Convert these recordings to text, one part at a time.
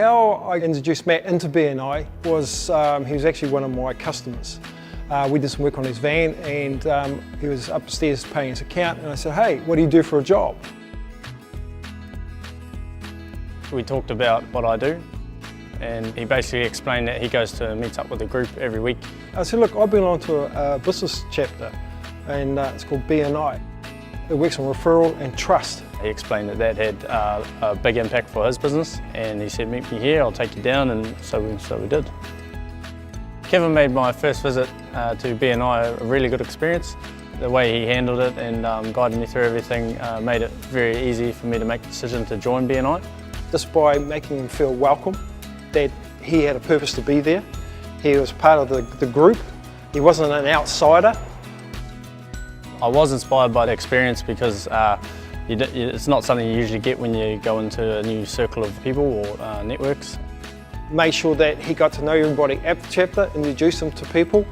How I introduced Matt into BNI was he was actually one of my customers. We did some work on his van and he was upstairs paying his account, and I said, hey, what do you do for a job? We talked about what I do, and he basically explained that he goes to meet up with a group every week. I said, look, I belong to a business chapter and it's called BNI. It works on referral and trust. He explained that that had a big impact for his business, and he said, meet me here, I'll take you down, and so we did. Kevin made my first visit to BNI a really good experience. The way he handled it and guided me through everything made it very easy for me to make the decision to join BNI. Just by making him feel welcome, that he had a purpose to be there. He was part of the group. He wasn't an outsider. I was inspired by the experience because it's not something you usually get when you go into a new circle of people or networks. Made sure that he got to know everybody at the chapter, introduced them to people,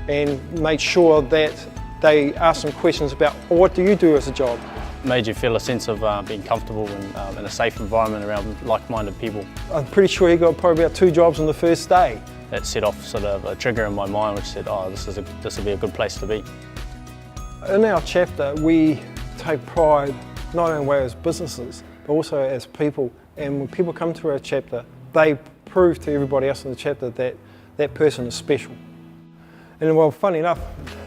and made sure that they asked him questions about, well, what do you do as a job? Made you feel a sense of being comfortable and in a safe environment around like-minded people. I'm pretty sure he got probably about 2 jobs on the first day. That set off sort of a trigger in my mind which said, oh, this will be a good place to be. In our chapter, we take pride not only as businesses, but also as people. And when people come to our chapter, they prove to everybody else in the chapter that that person is special. And well, funny enough,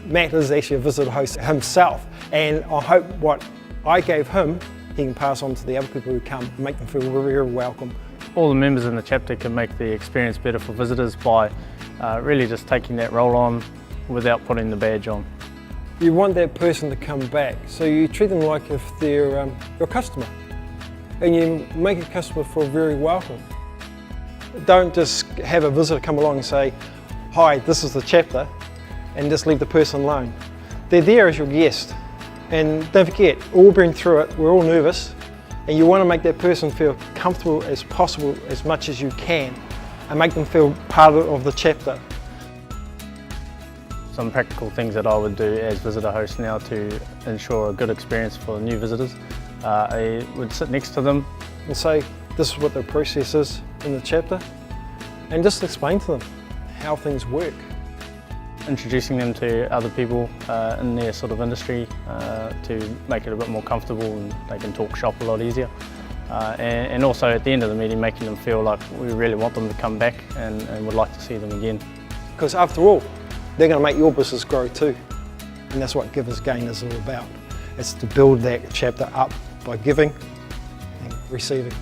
Matt is actually a visitor host himself. And I hope what I gave him, he can pass on to the other people who come and make them feel very, very welcome. All the members in the chapter can make the experience better for visitors by really just taking that role on without putting the badge on. You want that person to come back, so you treat them like if they're your customer. And you make a customer feel very welcome. Don't just have a visitor come along and say, hi, this is the chapter, and just leave the person alone. They're there as your guest. And don't forget, we've all been through it, we're all nervous, and you want to make that person feel comfortable as possible as much as you can, and make them feel part of the chapter. Some practical things that I would do as visitor host now to ensure a good experience for new visitors. I would sit next to them and say, this is what the process is in the chapter, and just explain to them how things work. Introducing them to other people in their sort of industry to make it a bit more comfortable, and they can talk shop a lot easier. And also at the end of the meeting, making them feel like we really want them to come back and would like to see them again. Because after all, they're going to make your business grow too. And that's what Givers Gain is all about. It's to build that chapter up by giving and receiving.